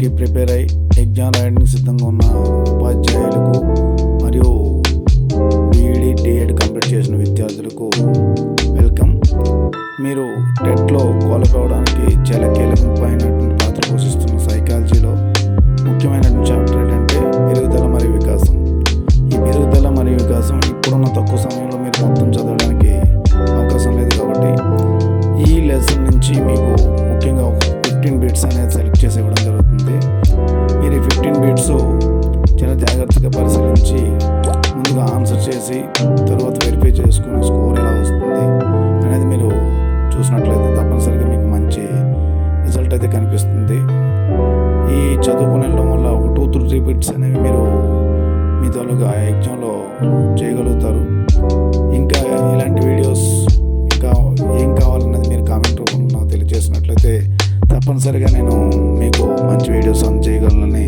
ఎగ్జామ్స్కి ప్రిపేర్ అయ్యి ఎగ్జామ్ రాయడానికి సిద్ధంగా ఉన్న ఉపాధ్యాయులకు మరియు బీఈడి డిఎడ్ కంప్లీట్ చేసిన విద్యార్థులకు వెల్కమ్. మీరు టెట్లో క్వాలిఫై అవ్వడానికి చాలా కీలకమైనటువంటి పాత్ర పోషిస్తున్న సైకాలజీలో ముఖ్యమైనటువంటి చాప్టర్ ఏంటంటే పెరుగుదల మరియు వికాసం. ఈ పెరుగుదల మరియు వికాసం ఇప్పుడున్న తక్కువ సమయంలో మీరు మొత్తం చదవడానికి అవకాశం లేదు కాబట్టి ఈ లెసన్ నుంచి మీకు ముఖ్యంగా 15 బిట్స్ అనేది సెలెక్ట్ చేసి ఇవ్వడం జరుగుతుంది. మీరు ఈ 15 బిట్స్ చాలా జాగ్రత్తగా పరిశీలించి ముందుగా ఆన్సర్ చేసి తర్వాత వెరిఫై చేసుకుని స్కోర్ ఎలా వస్తుంది అనేది మీరు చూసినట్లయితే తప్పనిసరిగా మీకు మంచి రిజల్ట్ అయితే కనిపిస్తుంది. ఈ చదువుకుని వెళ్ళడం వల్ల ఒక 2-3 బిట్స్ అనేవి మీరు మీ తాలూకా ఎగ్జామ్లో చేయగలుగుతారు. ఇంకా ఇలాంటి వీడియోస్ ఇంకా ఏం కావాలన్నది మీరు కామెంట్ రూపంలో నాకు తెలియజేసినట్లయితే తప్పనిసరిగా నేను మీకు మంచి వీడియోస్ చేయగలనని